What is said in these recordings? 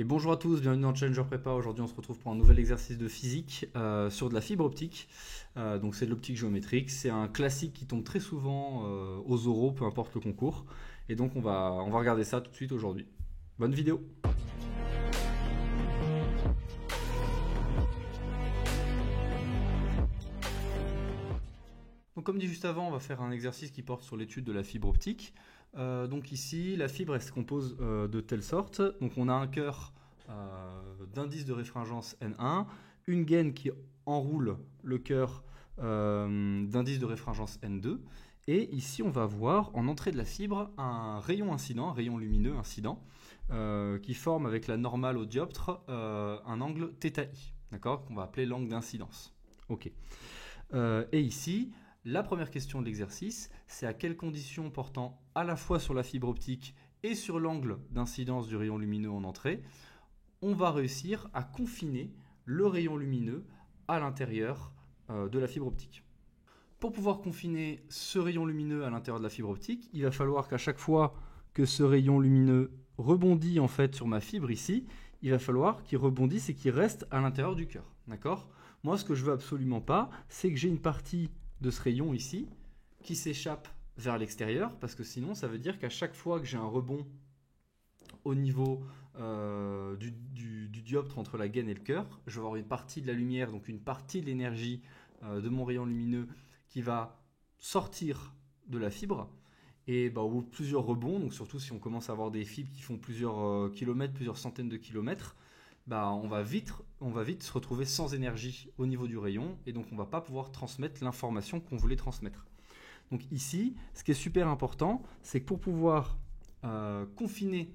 Et bonjour à tous, bienvenue dans Challenger Prépa. Aujourd'hui, on se retrouve pour un nouvel exercice de physique sur de la fibre optique. Donc, c'est de l'optique géométrique. C'est un classique qui tombe très souvent aux oraux, peu importe le concours. Et donc, on va regarder ça tout de suite aujourd'hui. Bonne vidéo! Donc, comme dit juste avant, on va faire un exercice qui porte sur l'étude de la fibre optique. Donc ici, la fibre, elle se compose de telle sorte. Donc on a un cœur d'indice de réfringence N1, une gaine qui enroule le cœur d'indice de réfringence N2. Et ici, on va voir en entrée de la fibre un rayon incident, un rayon lumineux incident, qui forme avec la normale au dioptre un angle θi, d'accord, qu'on va appeler l'angle d'incidence. Ok. Et ici, la première question de l'exercice, c'est à quelles conditions portant à la fois sur la fibre optique et sur l'angle d'incidence du rayon lumineux en entrée, on va réussir à confiner le rayon lumineux à l'intérieur de la fibre optique. Pour pouvoir confiner ce rayon lumineux à l'intérieur de la fibre optique, il va falloir qu'à chaque fois que ce rayon lumineux rebondit en fait sur ma fibre ici, il va falloir qu'il rebondisse et qu'il reste à l'intérieur du cœur. D'accord ? Moi, ce que je veux absolument pas, c'est que j'ai une partie de ce rayon ici qui s'échappe vers l'extérieur, parce que sinon, ça veut dire qu'à chaque fois que j'ai un rebond au niveau du dioptre entre la gaine et le cœur, je vais avoir une partie de la lumière, donc une partie de l'énergie de mon rayon lumineux qui va sortir de la fibre. Et au bout de plusieurs rebonds, donc surtout si on commence à avoir des fibres qui font plusieurs kilomètres, plusieurs centaines de kilomètres, on va vite se retrouver sans énergie au niveau du rayon, et donc on ne va pas pouvoir transmettre l'information qu'on voulait transmettre. Donc ici, ce qui est super important, c'est que pour pouvoir confiner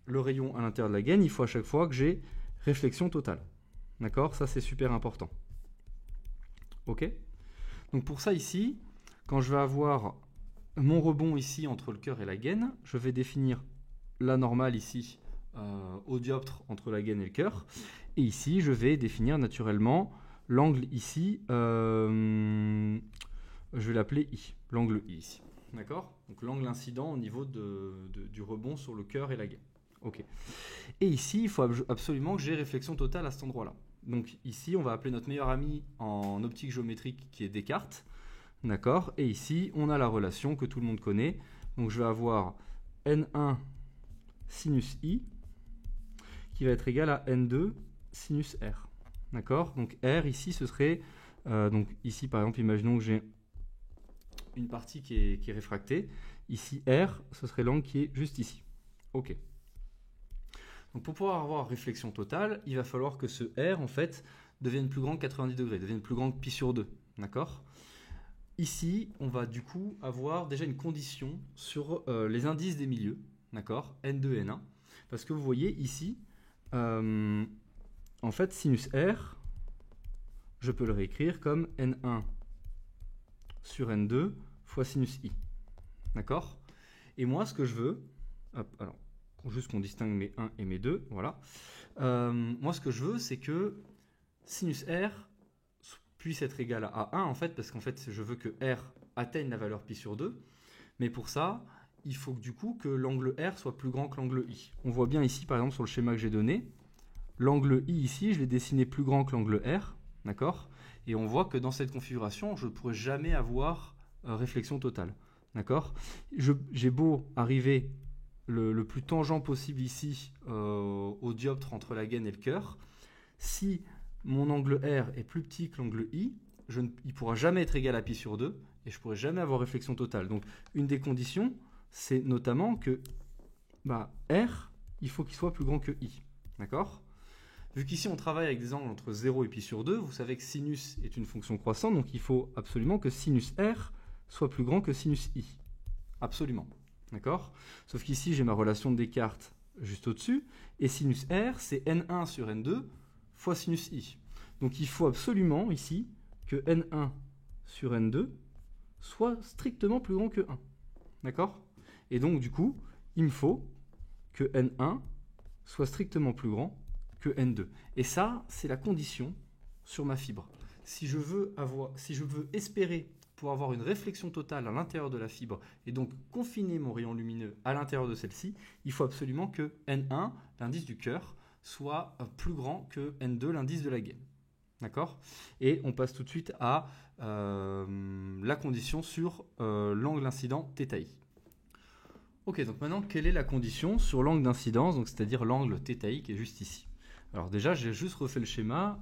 le rayon à l'intérieur de la gaine, il faut à chaque fois que j'ai réflexion totale. D'accord ? Ça, c'est super important. Ok ? Donc pour ça ici, quand je vais avoir mon rebond ici entre le cœur et la gaine, je vais définir la normale ici au dioptre entre la gaine et le cœur. Et ici, je vais définir naturellement l'angle ici, je vais l'appeler I, l'angle I ici. D'accord ? Donc l'angle incident au niveau du rebond sur le cœur et la gaine. Ok. Et ici, il faut absolument que j'ai réflexion totale à cet endroit-là. Donc ici, on va appeler notre meilleur ami en optique géométrique qui est Descartes. D'accord ? Et ici, on a la relation que tout le monde connaît. Donc je vais avoir N1 sinus I qui va être égal à N2 sinus R. D'accord ? Donc R ici, ce serait... donc ici, par exemple, imaginons que j'ai une partie qui est réfractée. Ici, R, ce serait l'angle qui est juste ici. Ok. Donc pour pouvoir avoir réflexion totale, il va falloir que ce R, en fait, devienne plus grand que 90 degrés, devienne plus grand que pi sur 2. D'accord ? Ici, on va du coup avoir déjà une condition sur les indices des milieux, d'accord, N2 et N1, parce que vous voyez ici, en fait, sinus R, je peux le réécrire comme N1 sur N2 fois sinus I, d'accord. Et moi, ce que je veux, alors, juste qu'on distingue mes 1 et mes 2, voilà. Moi, ce que je veux, c'est que sinus R puisse être égal à 1 en fait, parce qu'en fait je veux que R atteigne la valeur pi sur 2, mais pour ça il faut que, du coup que l'angle R soit plus grand que l'angle I. On voit bien ici par exemple sur le schéma que j'ai donné, l'angle I ici je l'ai dessiné plus grand que l'angle R, d'accord, et on voit que dans cette configuration je ne pourrai jamais avoir réflexion totale, d'accord. J'ai beau arriver le plus tangent possible ici au dioptre entre la gaine et le cœur, si mon angle R est plus petit que l'angle I, il ne pourra jamais être égal à pi sur 2 et je ne pourrai jamais avoir réflexion totale. Donc une des conditions, c'est notamment que R, il faut qu'il soit plus grand que I. D'accord ? Vu qu'ici on travaille avec des angles entre 0 et pi sur 2, vous savez que sinus est une fonction croissante, donc il faut absolument que sinus R soit plus grand que sinus I. Absolument. D'accord ? Sauf qu'ici j'ai ma relation de Descartes juste au-dessus, et sinus R c'est N1 sur N2 fois sinus I. Donc il faut absolument ici que N1 sur N2 soit strictement plus grand que 1. D'accord ? Et donc du coup, il me faut que N1 soit strictement plus grand que N2. Et ça, c'est la condition sur ma fibre. Si je veux espérer pour avoir une réflexion totale à l'intérieur de la fibre et donc confiner mon rayon lumineux à l'intérieur de celle-ci, il faut absolument que N1, l'indice du cœur, soit plus grand que n2, l'indice de la gaine. D'accord? Et on passe tout de suite à la condition sur l'angle incident θi. Ok, donc maintenant, quelle est la condition sur l'angle d'incidence, donc c'est-à-dire l'angle θi qui est juste ici? Alors déjà, j'ai juste refait le schéma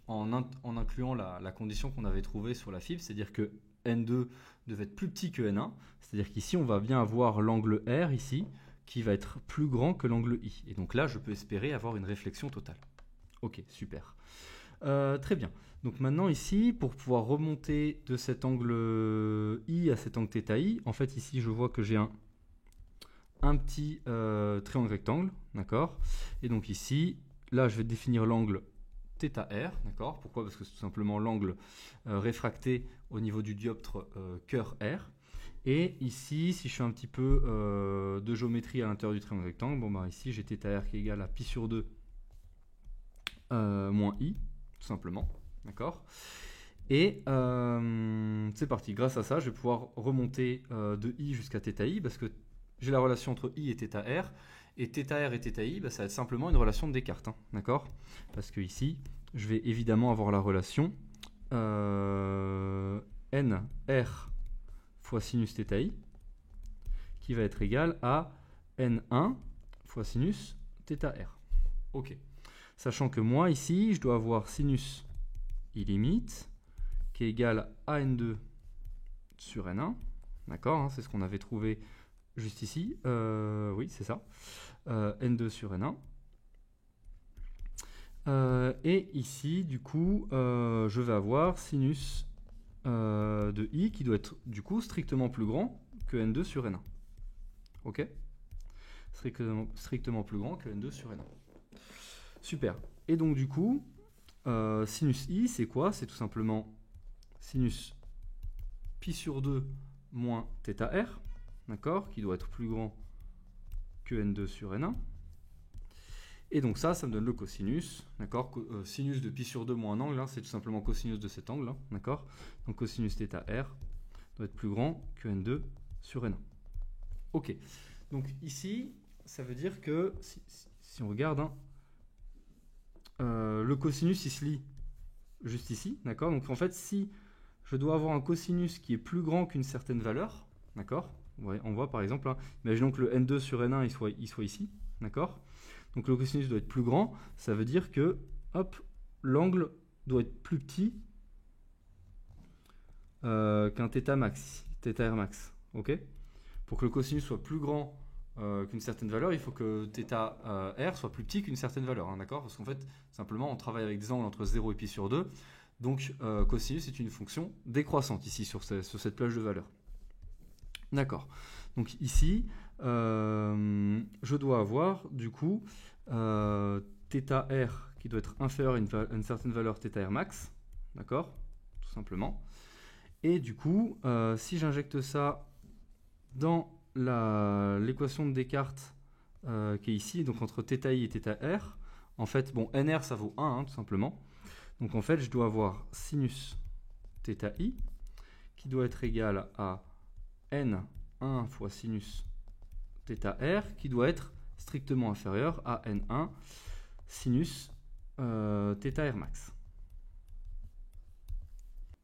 en incluant la condition qu'on avait trouvée sur la fibre, c'est-à-dire que n2 devait être plus petit que n1, c'est-à-dire qu'ici, on va bien avoir l'angle R ici, qui va être plus grand que l'angle I. Et donc là, je peux espérer avoir une réflexion totale. Ok, super. Très bien. Donc maintenant ici, pour pouvoir remonter de cet angle I à cet angle θi, en fait ici, je vois que j'ai un petit triangle rectangle, d'accord? Et donc ici, là, je vais définir l'angle θr, d'accord? Pourquoi? Parce que c'est tout simplement l'angle réfracté au niveau du dioptre cœur R. Et ici, si je fais un petit peu de géométrie à l'intérieur du triangle rectangle, bon bah ici j'ai θr qui est égal à pi sur 2 moins i, tout simplement, d'accord? Et c'est parti, grâce à ça, je vais pouvoir remonter de i jusqu'à θi, parce que j'ai la relation entre i et θr, et θr et θi, bah, ça va être simplement une relation de Descartes, hein, d'accord? Parce que ici, je vais évidemment avoir la relation nr fois sinus θi, qui va être égal à n1 fois sinus θr. Ok. Sachant que moi, ici, je dois avoir sinus i limite, qui est égal à n2 sur n1. D'accord, hein, c'est ce qu'on avait trouvé juste ici. Oui, c'est ça. n2 sur n1. Et ici, du coup, je vais avoir sinus de i qui doit être, du coup, strictement plus grand que n2 sur n1. Ok? Strictement plus grand que n2 sur n1. Super. Et donc, du coup, sinus i, c'est quoi? C'est tout simplement sinus pi sur 2 moins θr, d'accord, qui doit être plus grand que n2 sur n1. Et donc ça me donne le cosinus, d'accord, sinus de pi sur 2 moins un angle, hein, c'est tout simplement cosinus de cet angle, hein, d'accord. Donc cosinus θr doit être plus grand que n2 sur n1. Ok, donc ici, ça veut dire que, si on regarde, hein, le cosinus, il se lit juste ici, d'accord. Donc en fait, si je dois avoir un cosinus qui est plus grand qu'une certaine valeur, d'accord, ouais, on voit par exemple, hein, imaginons que le n2 sur n1 il soit ici, d'accord. Donc le cosinus doit être plus grand, ça veut dire que hop, l'angle doit être plus petit qu'un θ max, θr max, ok. Pour que le cosinus soit plus grand qu'une certaine valeur, il faut que θr soit plus petit qu'une certaine valeur, hein, d'accord. Parce qu'en fait, simplement, on travaille avec des angles entre 0 et pi sur 2, donc cosinus est une fonction décroissante ici sur cette plage de valeurs. D'accord. Donc ici, je dois avoir du coup θr qui doit être inférieur à une certaine valeur θr max, d'accord, tout simplement. Et du coup, si j'injecte ça dans l'équation de Descartes qui est ici, donc entre θi et θr, en fait, bon, nr ça vaut 1, hein, tout simplement. Donc en fait, je dois avoir sinus θi qui doit être égal à n1 fois sinus θr qui doit être strictement inférieur à n1 sinus θr max.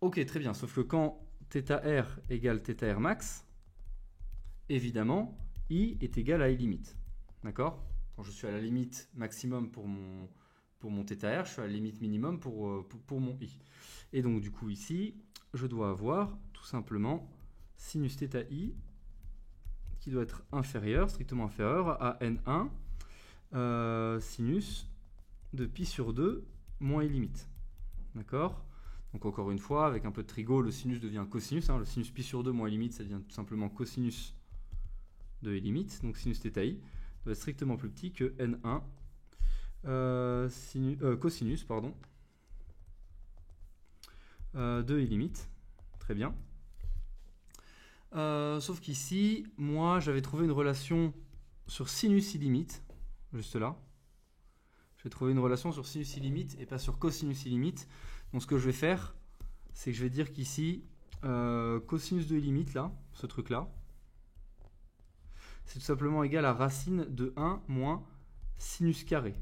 Ok, très bien, sauf que quand θr égale θr max, évidemment, i est égal à i limite. D'accord? Quand je suis à la limite maximum pour mon θr, je suis à la limite minimum pour mon i. Et donc, du coup, ici, je dois avoir tout simplement sinus θi qui doit être inférieur, strictement inférieur à n1 sinus de pi sur 2 moins i limite. D'accord? Donc encore une fois, avec un peu de trigo, le sinus devient cosinus. Hein, le sinus pi sur 2 moins i limite, ça devient tout simplement cosinus de i limite. Donc sinus θi doit être strictement plus petit que n1 cosinus de i limite. Très bien. Sauf qu'ici, moi, j'avais trouvé une relation sur sinus i limite, juste là. Je vais trouver une relation sur sinus i limite et pas sur cosinus i limite. Donc ce que je vais faire, c'est que je vais dire qu'ici, cosinus de i limite, là, ce truc-là, c'est tout simplement égal à racine de 1 moins sinus carré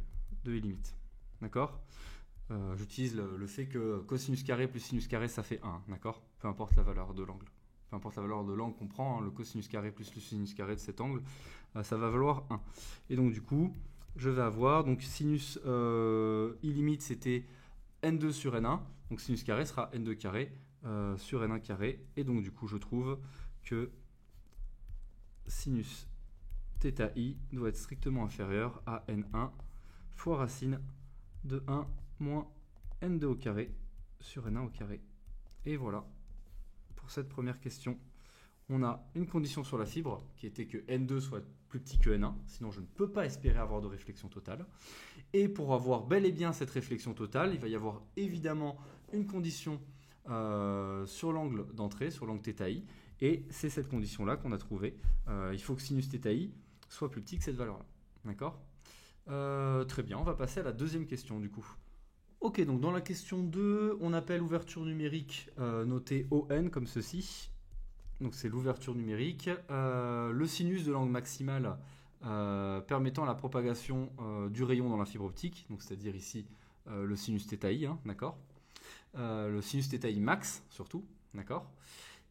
de I limite. D'accord? J'utilise le fait que cosinus carré plus sinus carré, ça fait 1. D'accord? Peu importe la valeur de l'angle. Peu importe la valeur de l'angle qu'on prend, hein, le cosinus carré plus le sinus carré de cet angle, ça va valoir 1. Et donc du coup, je vais avoir, donc sinus I limite, c'était n2 sur n1. Donc sinus carré sera n2 carré sur n1 carré. Et donc du coup, je trouve que sinus θ i doit être strictement inférieur à n1 fois racine de 1 moins n2 au carré sur n1 au carré. Et voilà, pour cette première question, on a une condition sur la fibre qui était que n2 soit plus petit que n1, sinon je ne peux pas espérer avoir de réflexion totale. Et pour avoir bel et bien cette réflexion totale, il va y avoir évidemment une condition sur l'angle d'entrée, sur l'angle θi, et c'est cette condition-là qu'on a trouvée. Il faut que sinus θi soit plus petit que cette valeur-là. D'accord ? Très bien, on va passer à la deuxième question du coup. Ok, donc dans la question 2, on appelle ouverture numérique notée ON comme ceci. Donc c'est l'ouverture numérique. Le sinus de l'angle maximal permettant la propagation du rayon dans la fibre optique, donc c'est-à-dire ici le sinus θi, hein, d'accord, le sinus θi max surtout, d'accord.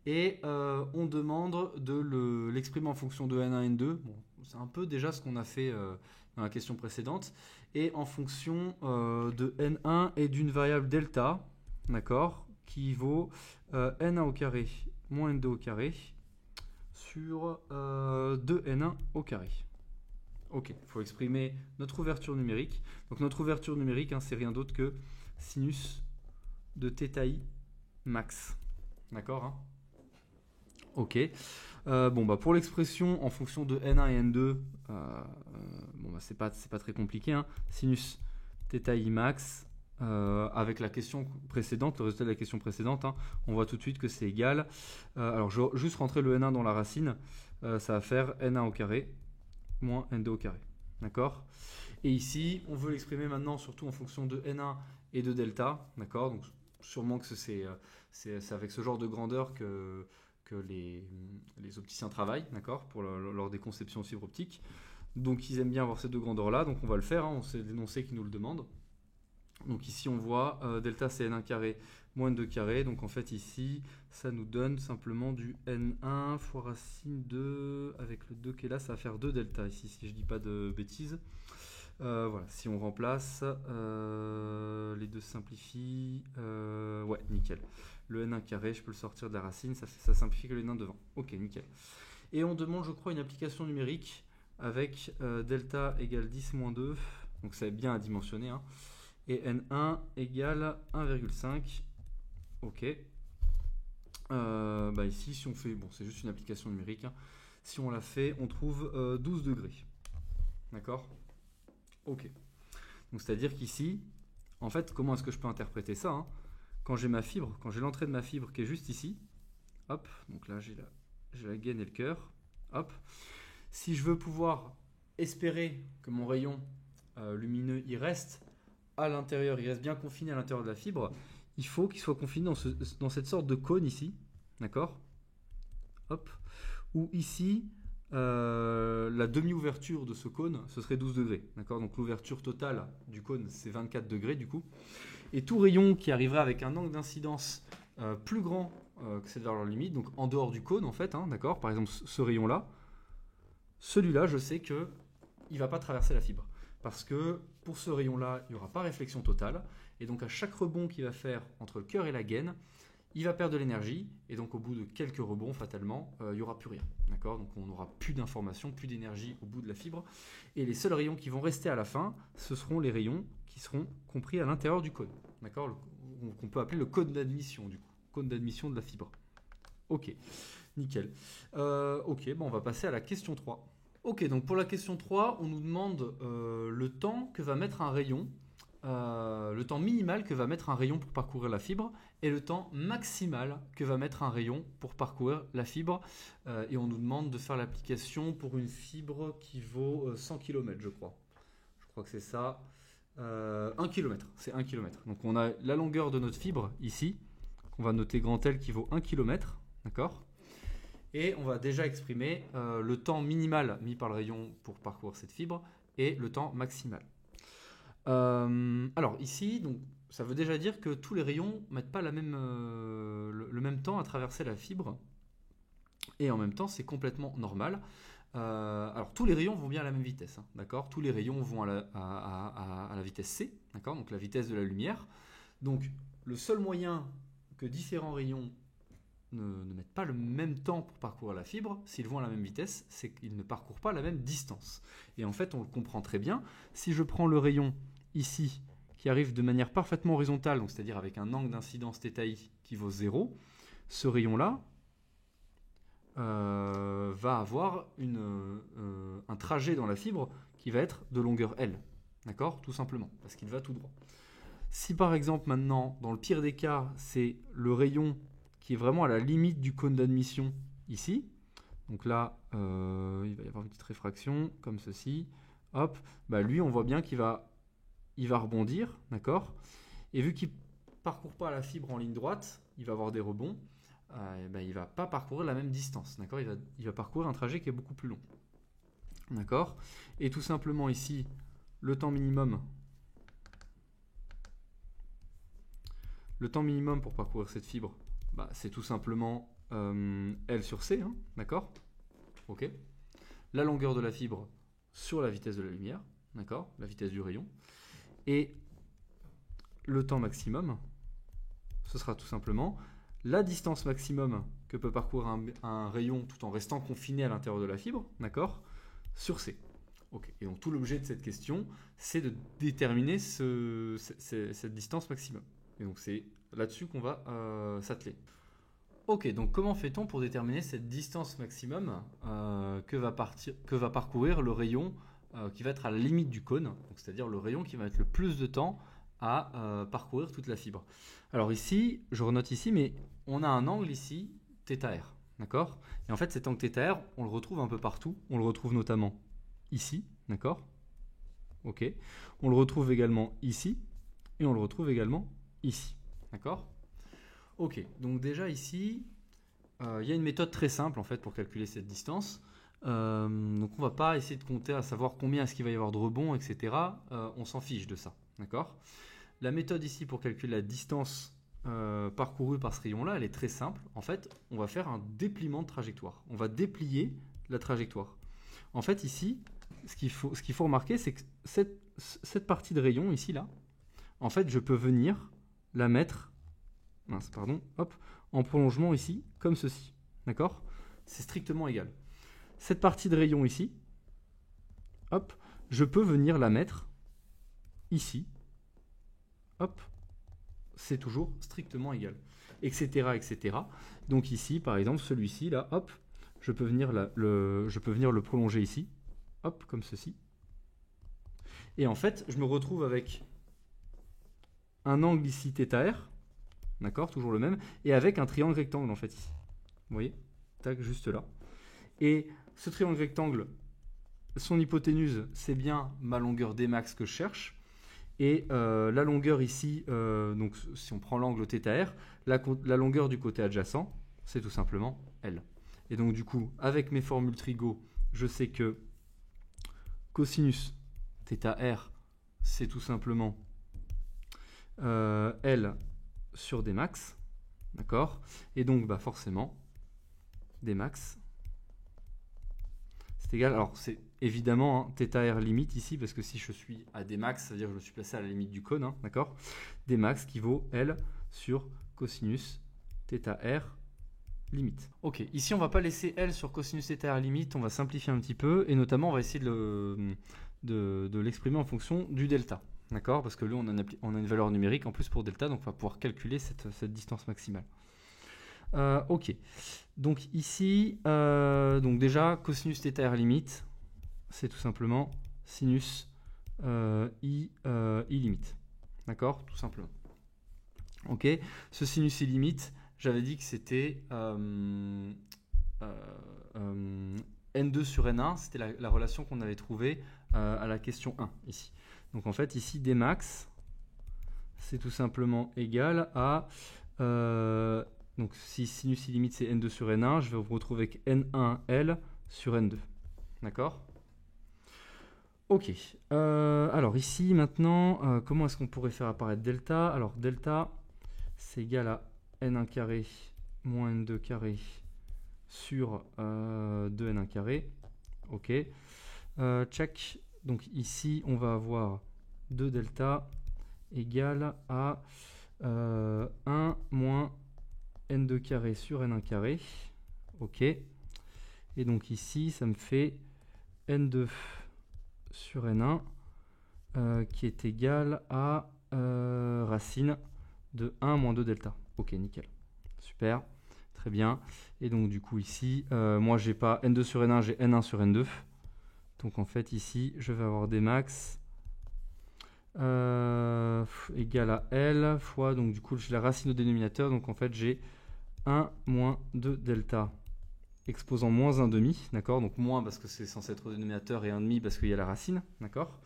Et on demande de l'exprimer en fonction de n1, n2. Bon, c'est un peu déjà ce qu'on a fait dans la question précédente. Et en fonction de n1 et d'une variable delta, d'accord, qui vaut n1 au carré moins n2 au carré sur 2n1 au carré. Ok, il faut exprimer notre ouverture numérique. Donc notre ouverture numérique, hein, c'est rien d'autre que sinus de θi max. D'accord, hein. Ok. Bon, bah, pour l'expression en fonction de n1 et n2, bon, bah, c'est pas très compliqué, hein. Sinus θi max avec la question précédente, le résultat de la question précédente, hein, on voit tout de suite que c'est égal. Alors je vais juste rentrer le n1 dans la racine, ça va faire n1 au carré moins n2 au carré. D'accord? Et ici, on veut l'exprimer maintenant surtout en fonction de n1 et de delta. D'accord? Donc sûrement que c'est avec ce genre de grandeur que les opticiens travaillent, d'accord, lors des conceptions fibre optique. Donc ils aiment bien avoir ces deux grandeurs-là, donc on va le faire, hein, on sait l'énoncé qui nous le demande. Donc ici on voit delta c'est n1 carré moins n2 carré, donc en fait ici ça nous donne simplement du n1 fois racine 2, avec le 2 qui est là, ça va faire 2 delta ici, si je dis pas de bêtises. Voilà, si on remplace, les deux simplifient, ouais, nickel. Le n1 carré, je peux le sortir de la racine, ça simplifie que le n1 devant. Ok, nickel. Et on demande, je crois, une application numérique avec delta égale 10 moins 2, donc c'est bien à dimensionner, hein, et n1 égale 1,5. Ok. Bah ici, si on fait, bon, c'est juste une application numérique, hein, si on la fait, on trouve 12 degrés. D'accord ? Ok. Donc c'est-à-dire qu'ici, en fait, comment est-ce que je peux interpréter ça, hein ? Quand j'ai ma fibre, quand j'ai l'entrée de ma fibre qui est juste ici, hop, donc là j'ai la gaine et le cœur, hop. Si je veux pouvoir espérer que mon rayon lumineux il reste à l'intérieur, il reste bien confiné à l'intérieur de la fibre, il faut qu'il soit confiné dans cette sorte de cône ici, d'accord ? Hop. Ou ici, la demi-ouverture de ce cône, ce serait 12 degrés, d'accord ? Donc l'ouverture totale du cône, c'est 24 degrés du coup. Et tout rayon qui arriverait avec un angle d'incidence plus grand que cette valeur limite, donc en dehors du cône en fait, hein, d'accord ? Par exemple ce rayon-là, celui-là, je sais qu'il ne va pas traverser la fibre. Parce que pour ce rayon-là, il n'y aura pas réflexion totale. Et donc à chaque rebond qu'il va faire entre le cœur et la gaine, il va perdre de l'énergie. Et donc au bout de quelques rebonds, fatalement, il n'y aura plus rien. D'accord ? Donc on n'aura plus d'informations, plus d'énergie au bout de la fibre. Et les seuls rayons qui vont rester à la fin, ce seront les rayons qui seront compris à l'intérieur du cône. D'accord ? Qu'on peut appeler le cône d'admission, du coup. Cône d'admission de la fibre. Ok, nickel. Ok, bon, on va passer à la question 3. Ok, donc pour la question 3, on nous demande le temps que va mettre un rayon, le temps minimal que va mettre un rayon pour parcourir la fibre et le temps maximal que va mettre un rayon pour parcourir la fibre. Et on nous demande de faire l'application pour une fibre qui vaut 100 km, je crois. Je crois que c'est ça. 1 km, c'est 1 km. Donc on a la longueur de notre fibre ici, qu'on va noter grand L qui vaut 1 km, d'accord ? Et on va déjà exprimer le temps minimal mis par le rayon pour parcourir cette fibre et le temps maximal. Alors ici, donc, ça veut déjà dire que tous les rayons ne mettent pas le même temps à traverser la fibre. Et en même temps, c'est complètement normal. Alors tous les rayons vont bien à la même vitesse, hein, d'accord? Tous les rayons vont à la vitesse c, d'accord? Donc la vitesse de la lumière. Donc le seul moyen que différents rayons ne mettent pas le même temps pour parcourir la fibre, s'ils vont à la même vitesse, c'est qu'ils ne parcourent pas la même distance. Et en fait, on le comprend très bien. Si je prends le rayon ici, qui arrive de manière parfaitement horizontale, donc c'est-à-dire avec un angle d'incidence θi qui vaut 0, ce rayon-là va avoir un trajet dans la fibre qui va être de longueur L. D'accord? Tout simplement, parce qu'il va tout droit. Si par exemple maintenant, dans le pire des cas, c'est le rayon qui est vraiment à la limite du cône d'admission ici, donc là, il va y avoir une petite réfraction, comme ceci, hop, bah lui on voit bien qu'il va rebondir, d'accord? Et vu qu'il ne parcourt pas la fibre en ligne droite, il va avoir des rebonds, il ne va pas parcourir la même distance, d'accord? Il va parcourir un trajet qui est beaucoup plus long, d'accord? Et tout simplement ici, le temps minimum pour parcourir cette fibre, c'est tout simplement L sur C, hein, d'accord? Ok. La longueur de la fibre sur la vitesse de la lumière, d'accord? La vitesse du rayon. Et le temps maximum, ce sera tout simplement la distance maximum que peut parcourir un rayon tout en restant confiné à l'intérieur de la fibre, d'accord, sur C. Okay. Et donc tout l'objet de cette question, c'est de déterminer cette distance maximum. Et donc c'est là-dessus qu'on va s'atteler. Ok, donc comment fait-on pour déterminer cette distance maximum que va parcourir le rayon qui va être à la limite du cône, c'est-à-dire le rayon qui va mettre le plus de temps à parcourir toute la fibre. Alors ici, je renote ici, mais on a un angle ici, θr, d'accord? Et en fait, cet angle θr, on le retrouve un peu partout. On le retrouve notamment ici, d'accord? Ok. On le retrouve également ici, et on le retrouve également ici, d'accord? Ok, donc déjà ici, il y a une méthode très simple en fait pour calculer cette distance. Donc on ne va pas essayer de compter à savoir combien est-ce qu'il va y avoir de rebonds, etc. On s'en fiche de ça, d'accord? La méthode ici pour calculer la distance parcourue par ce rayon-là, elle est très simple. En fait, on va faire un dépliement de trajectoire. On va déplier la trajectoire. En fait, ici, ce qu'il faut remarquer, c'est que cette partie de rayon, ici, là, en fait, je peux venir la mettre en prolongement ici, comme ceci. D'accord? C'est strictement égal. Cette partie de rayon ici, hop, je peux venir la mettre ici. Hop, c'est toujours strictement égal, etc., etc. Donc ici, par exemple, celui-ci, là, hop, je peux venir le prolonger ici, hop, comme ceci. Et en fait, je me retrouve avec un angle ici, θr, d'accord, toujours le même, et avec un triangle rectangle, en fait, ici. Vous voyez? Tac, juste là. Et ce triangle rectangle, son hypoténuse, c'est bien ma longueur Dmax que je cherche. Et la longueur ici, donc si on prend l'angle θr, la longueur du côté adjacent, c'est tout simplement L. Et donc du coup, avec mes formules trigo, je sais que cosinus θr, c'est tout simplement L sur Dmax, d'accord? Et donc forcément, Dmax, c'est égal, alors c'est évidemment θr limite ici, parce que si je suis à Dmax, ça veut dire que je suis placé à la limite du cône, hein, d'accord? Dmax qui vaut L sur cosinus θr limite. Ok, ici on va pas laisser L sur cosinus θr limite, on va simplifier un petit peu, et notamment on va essayer de l'exprimer en fonction du delta, d'accord? Parce que là on a une valeur numérique en plus pour delta, donc on va pouvoir calculer cette distance maximale. Ok, donc ici, donc déjà cosinus θr limite, c'est tout simplement sinus i limite, d'accord, tout simplement. Ok, ce sinus i limite, j'avais dit que c'était n2 sur n1, c'était la relation qu'on avait trouvée à la question 1 ici. Donc en fait ici Dmax, c'est tout simplement égal à donc si sinus i limite c'est n2 sur n1, je vais vous retrouver avec n1L sur n2. D'accord? Ok, alors ici maintenant, comment est-ce qu'on pourrait faire apparaître delta? Alors delta, c'est égal à n1 carré moins n2 carré sur 2n1 carré. Ok, check. Donc ici, on va avoir 2 delta égale à 1 moins n2 carré sur n1 carré. Ok, et donc ici, ça me fait n2 sur n1 qui est égal à racine de 1 moins 2 delta. Ok, nickel. Super, très bien. Et donc du coup ici, moi j'ai pas n2 sur n1, j'ai n1 sur n2. Donc en fait ici, je vais avoir des max égal à L fois, donc du coup j'ai la racine au dénominateur, donc en fait j'ai 1 moins 2 delta exposant moins 1 demi, d'accord? Donc moins parce que c'est censé être au dénominateur et 1 demi parce qu'il y a la racine, d'accord?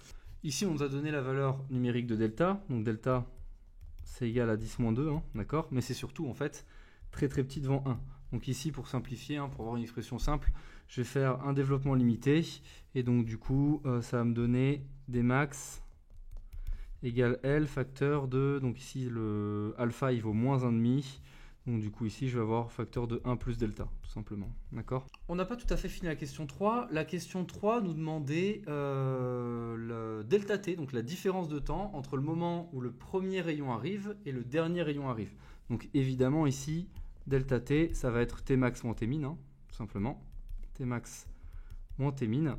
Ici on nous a donné la valeur numérique de delta, donc delta c'est égal à 10 moins 2, hein, d'accord? Mais c'est surtout en fait très très petit devant 1. Donc ici pour simplifier, hein, pour avoir une expression simple, je vais faire un développement limité et donc du coup ça va me donner des max égale L facteur de, donc ici le alpha il vaut moins 1,5, donc du coup ici je vais avoir facteur de 1 plus delta, tout simplement, d'accord? On n'a pas tout à fait fini la question 3. La question 3 nous demandait le delta t, donc la différence de temps entre le moment où le premier rayon arrive et le dernier rayon arrive. Donc évidemment ici, delta t, ça va être t max moins t min, hein, tout simplement, t max moins t min.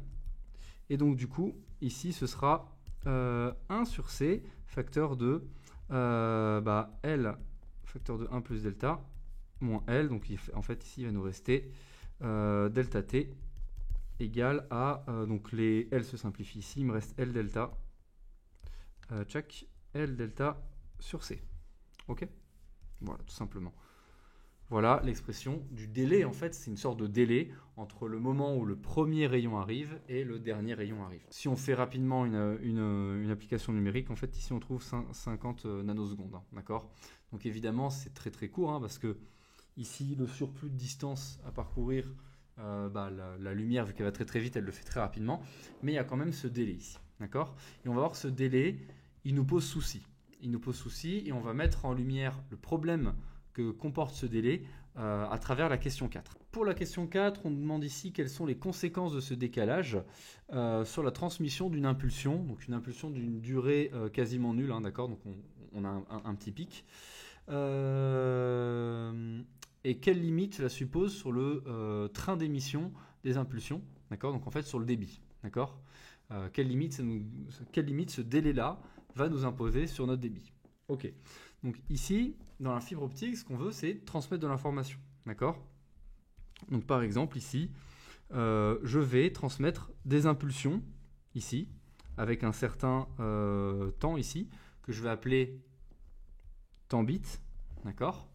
Et donc du coup, ici ce sera 1 sur C, facteur de L, facteur de 1 plus delta, moins L. Donc en fait, ici, il va nous rester delta T égale à, donc les L se simplifient ici, il me reste L delta, check, L delta sur C. Ok? Voilà, tout simplement. Voilà l'expression du délai. En fait, c'est une sorte de délai entre le moment où le premier rayon arrive et le dernier rayon arrive. Si on fait rapidement une application numérique, en fait, ici, on trouve 50 nanosecondes. Hein, d'accord? Donc, évidemment, c'est très très court hein, parce que ici, le surplus de distance à parcourir, la lumière, vu qu'elle va très très vite, elle le fait très rapidement. Mais il y a quand même ce délai ici. D'accord? Et on va voir ce délai, il nous pose souci. Il nous pose souci et on va mettre en lumière le problème que comporte ce délai à travers la question 4. Pour la question 4, on demande ici quelles sont les conséquences de ce décalage sur la transmission d'une impulsion, donc une impulsion d'une durée quasiment nulle, hein, d'accord, donc on a un petit pic. Et quelle limite cela suppose sur le train d'émission des impulsions, d'accord, donc en fait sur le débit, d'accord. Quelle limite ce délai-là va nous imposer sur notre débit. Ok. Donc ici, dans la fibre optique, ce qu'on veut, c'est transmettre de l'information. D'accord? Donc par exemple, ici, je vais transmettre des impulsions, ici, avec un certain temps, ici, que je vais appeler temps bit. D'accord?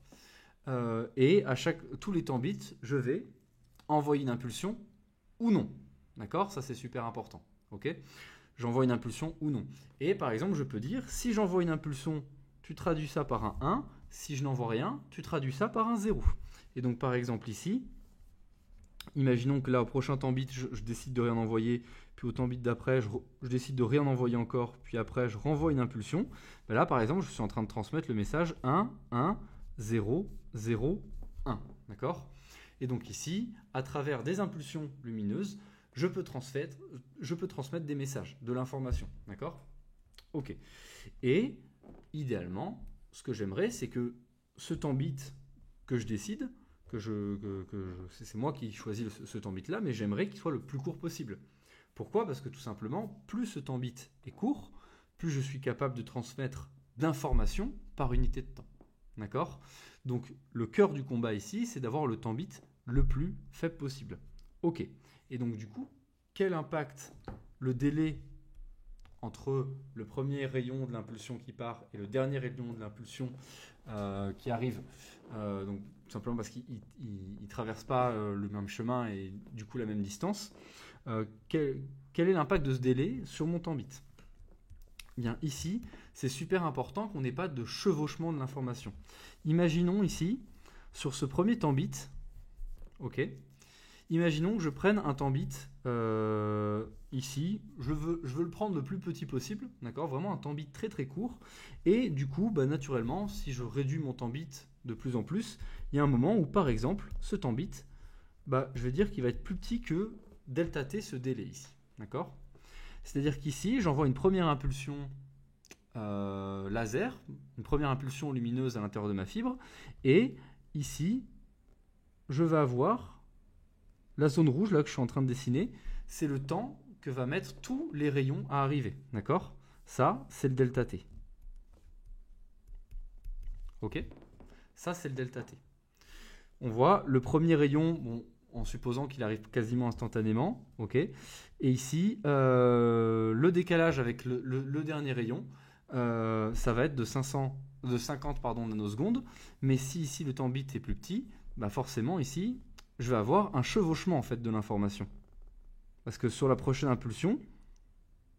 Et à tous les temps bits, je vais envoyer une impulsion ou non. D'accord? Ça, c'est super important. Ok? J'envoie une impulsion ou non. Et par exemple, je peux dire, si j'envoie une impulsion, tu traduis ça par un 1. Si je n'envoie rien, tu traduis ça par un 0. Et donc, par exemple, ici, imaginons que là, au prochain temps bit, je décide de rien envoyer, puis au temps bit d'après, je décide de rien envoyer encore, puis après, je renvoie une impulsion. Ben là, par exemple, je suis en train de transmettre le message 1, 1, 0, 0, 1. D'accord? Et donc ici, à travers des impulsions lumineuses, je peux transmettre des messages, de l'information. D'accord? Ok. Et idéalement, ce que j'aimerais, c'est que ce temps bit que je décide, c'est moi qui choisis ce temps bit là, mais j'aimerais qu'il soit le plus court possible. Pourquoi? Parce que tout simplement, plus ce temps bit est court, plus je suis capable de transmettre d'informations par unité de temps. D'accord? Donc le cœur du combat ici, c'est d'avoir le temps bit le plus faible possible. Ok. Et donc du coup, quel impact le délai entre le premier rayon de l'impulsion qui part et le dernier rayon de l'impulsion qui arrive, donc tout simplement parce qu'ils ne traversent pas le même chemin et du coup la même distance, quel est l'impact de ce délai sur mon temps bit? Bien ici, c'est super important qu'on n'ait pas de chevauchement de l'information. Imaginons ici, sur ce premier temps bit, ok, imaginons que je prenne un temps bit ici, je veux le prendre le plus petit possible, d'accord, vraiment un temps bit très très court. Et du coup, bah, naturellement, si je réduis mon temps bit de plus en plus, il y a un moment où, par exemple, ce temps bit, bah, je vais dire qu'il va être plus petit que delta t, ce délai ici, d'accord. C'est-à-dire qu'ici, j'envoie une première impulsion laser, une première impulsion lumineuse à l'intérieur de ma fibre, et ici, je vais avoir la zone rouge là que je suis en train de dessiner, c'est le temps que va mettre tous les rayons à arriver, d'accord. Ça, c'est le delta t. Ok. Ça, c'est le delta t. On voit le premier rayon, bon, en supposant qu'il arrive quasiment instantanément, ok. Et ici, le décalage avec le dernier rayon, ça va être de 50 nanosecondes. Mais si ici le temps bit est plus petit, bah forcément ici, je vais avoir un chevauchement en fait de l'information. Parce que sur la prochaine impulsion,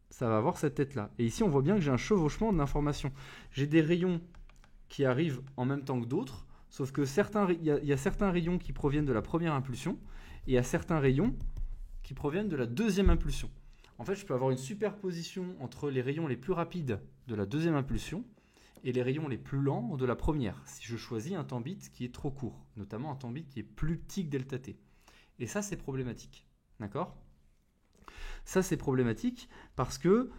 ça va avoir cette tête-là. Et ici, on voit bien que j'ai un chevauchement de l'information. J'ai des rayons qui arrivent en même temps que d'autres, sauf que il y a certains rayons qui proviennent de la première impulsion, et il y a certains rayons qui proviennent de la deuxième impulsion. En fait, je peux avoir une superposition entre les rayons les plus rapides de la deuxième impulsion et les rayons les plus lents de la première, si je choisis un temps bit qui est trop court, notamment un temps bit qui est plus petit que delta t. Et ça, c'est problématique. D'accord ? Ça, c'est problématique parce que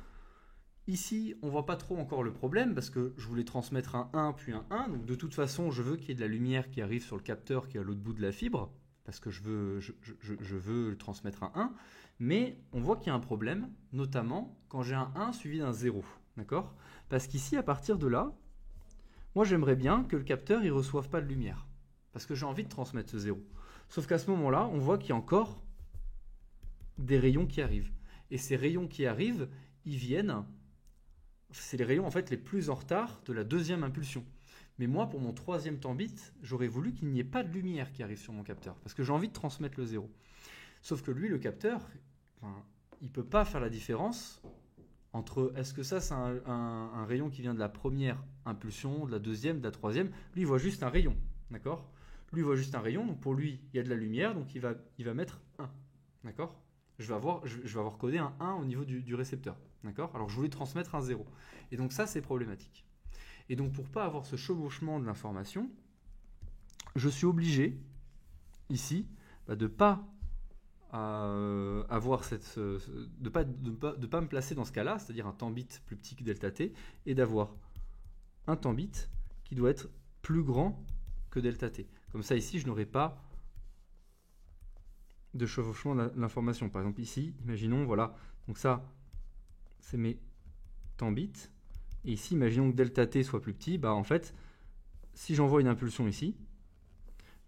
ici, on ne voit pas trop encore le problème parce que je voulais transmettre un 1 puis un 1. Donc de toute façon, je veux qu'il y ait de la lumière qui arrive sur le capteur qui est à l'autre bout de la fibre parce que je veux transmettre un 1. Mais on voit qu'il y a un problème, notamment quand j'ai un 1 suivi d'un 0. D'accord ? Parce qu'ici, à partir de là, moi j'aimerais bien que le capteur ne reçoive pas de lumière parce que j'ai envie de transmettre ce 0. Sauf qu'à ce moment-là, on voit qu'il y a encore des rayons qui arrivent. Et ces rayons qui arrivent, ils viennent... C'est les rayons en fait les plus en retard de la deuxième impulsion. Mais moi, pour mon troisième temps bit, j'aurais voulu qu'il n'y ait pas de lumière qui arrive sur mon capteur, parce que j'ai envie de transmettre le 0. Sauf que lui, le capteur, il ne peut pas faire la différence entre est-ce que ça c'est un rayon qui vient de la première impulsion, de la deuxième, de la troisième. Lui, il voit juste un rayon, d'accord ? Lui, il voit juste un rayon, donc pour lui, il y a de la lumière, donc il va mettre 1, d'accord ? Je vais avoir codé un 1 au niveau du récepteur. D'accord ? Alors je voulais transmettre un 0. Et donc ça, c'est problématique. Et donc pour ne pas avoir ce chevauchement de l'information, je suis obligé, ici, de ne pas avoir de pas me placer dans ce cas-là, c'est-à-dire un temps bit plus petit que delta t, et d'avoir un temps bit qui doit être plus grand que delta t. Comme ça, ici, je n'aurai pas de chevauchement de l'information. Par exemple, ici, imaginons, voilà, donc ça, c'est mes temps bits. Et ici, imaginons que delta t soit plus petit. Bah, en fait, si j'envoie une impulsion ici,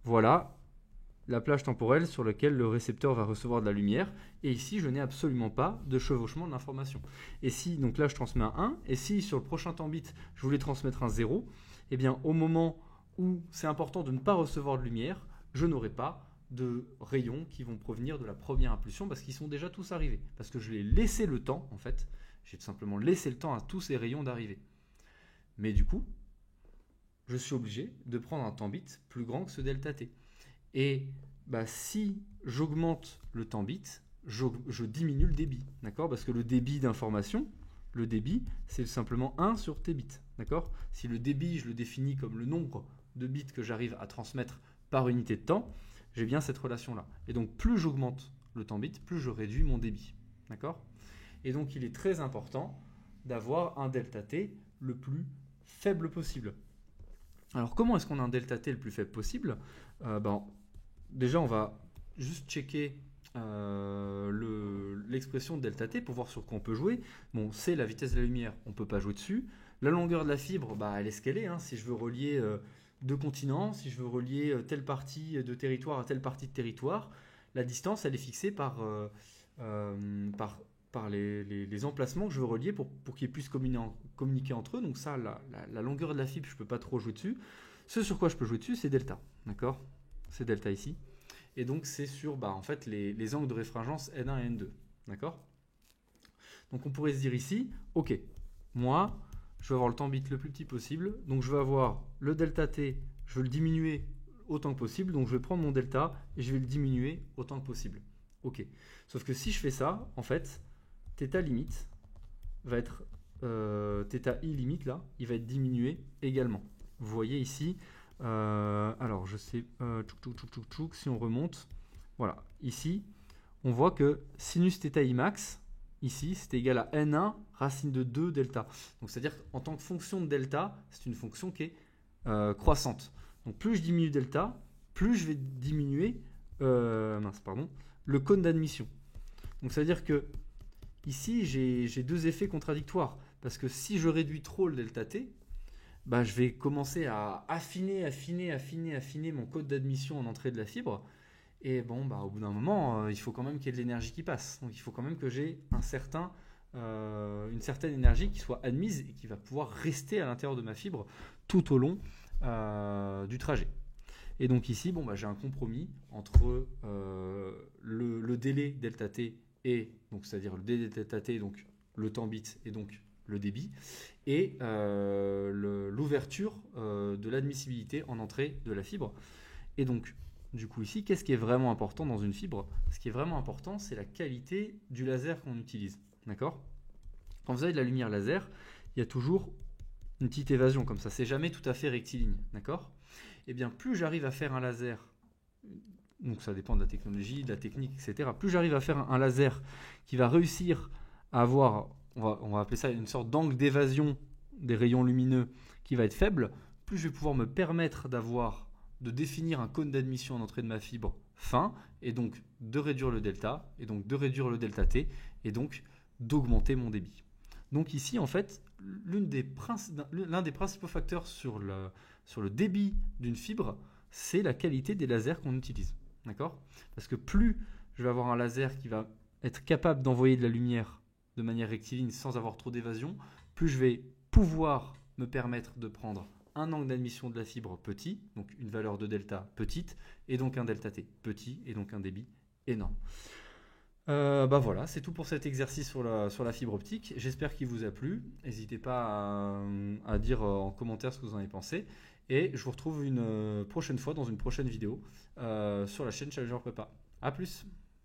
voilà la plage temporelle sur laquelle le récepteur va recevoir de la lumière. Et ici, je n'ai absolument pas de chevauchement de l'information. Et si, donc là, je transmets un 1. Et si, sur le prochain temps bit, je voulais transmettre un 0, eh bien, au moment où c'est important de ne pas recevoir de lumière, je n'aurai pas de rayons qui vont provenir de la première impulsion parce qu'ils sont déjà tous arrivés. Parce que je vais laisser le temps, en fait, j'ai tout simplement laissé le temps à tous ces rayons d'arriver. Mais du coup, je suis obligé de prendre un temps bit plus grand que ce delta t. Et si j'augmente le temps bit, je diminue le débit, d'accord ? Parce que le débit d'information, le débit, c'est simplement 1 sur t bits, d'accord ? Si le débit, je le définis comme le nombre de bits que j'arrive à transmettre par unité de temps, j'ai bien cette relation-là. Et donc, plus j'augmente le temps bit, plus je réduis mon débit, d'accord ? Et donc, il est très important d'avoir un delta t le plus faible possible. Alors, comment est-ce qu'on a un delta t le plus faible possible ? Déjà, on va juste checker l'expression de delta t pour voir sur quoi on peut jouer. Bon, c'est la vitesse de la lumière, on ne peut pas jouer dessus. La longueur de la fibre, elle est ce qu'elle est. Si je veux relier deux continents, si je veux relier telle partie de territoire à telle partie de territoire, la distance, elle est fixée par les emplacements que je veux relier pour qu'ils puissent communiquer entre eux. Donc ça, la longueur de la fibre, je ne peux pas trop jouer dessus. Ce sur quoi je peux jouer dessus, c'est delta. D'accord ? C'est delta ici. Et donc, c'est sur en fait, les angles de réfringence N1 et N2. D'accord ? Donc, on pourrait se dire ici, ok, moi, je vais avoir le temps bit le plus petit possible. Donc, je vais avoir le delta t, je veux le diminuer autant que possible. Donc, je vais prendre mon delta et je vais le diminuer autant que possible. Ok. Sauf que si je fais ça, en fait, θ limite va être θ I limite là, il va être diminué également. Vous voyez ici, alors je sais, si on remonte, voilà, ici, on voit que sinus θ I max, ici, c'est égal à N1 racine de 2 delta. Donc c'est-à-dire qu'en tant que fonction de delta, c'est une fonction qui est croissante. Donc plus je diminue delta, plus je vais diminuer le cône d'admission. Donc c'est-à-dire que ici, j'ai deux effets contradictoires. Parce que si je réduis trop le delta t, bah, je vais commencer à affiner mon cône d'admission en entrée de la fibre. Et bon, bah, au bout d'un moment, il faut quand même qu'il y ait de l'énergie qui passe. Donc il faut quand même que j'ai une certaine énergie qui soit admise et qui va pouvoir rester à l'intérieur de ma fibre tout au long du trajet. Et donc ici, bon, bah, j'ai un compromis entre le délai delta t et donc c'est-à-dire le délai delta t, donc le temps bit et donc le débit, et l'ouverture de l'admissibilité en entrée de la fibre. Et donc, du coup ici, qu'est-ce qui est vraiment important dans une fibre? Ce qui est vraiment important, c'est la qualité du laser qu'on utilise. D'accord? Quand vous avez de la lumière laser, il y a toujours une petite évasion comme ça. C'est jamais tout à fait rectiligne. D'accord? Et bien, plus j'arrive à faire un laser, donc ça dépend de la technologie, de la technique, etc. Plus j'arrive à faire un laser qui va réussir à avoir, on va appeler ça une sorte d'angle d'évasion des rayons lumineux qui va être faible, plus je vais pouvoir me permettre de définir un cône d'admission en entrée de ma fibre fin, et donc de réduire le delta, et donc de réduire le delta t, et donc d'augmenter mon débit. Donc ici, en fait, l'un des principaux facteurs sur le débit d'une fibre, c'est la qualité des lasers qu'on utilise. D'accord? Parce que plus je vais avoir un laser qui va être capable d'envoyer de la lumière de manière rectiligne sans avoir trop d'évasion, plus je vais pouvoir me permettre de prendre un angle d'admission de la fibre petit, donc une valeur de delta petite, et donc un delta t petit, et donc un débit énorme. Bah voilà, c'est tout pour cet exercice sur la fibre optique. J'espère qu'il vous a plu. N'hésitez pas à dire en commentaire ce que vous en avez pensé. Et je vous retrouve une prochaine fois dans une prochaine vidéo sur la chaîne Challenger Prépa. A plus!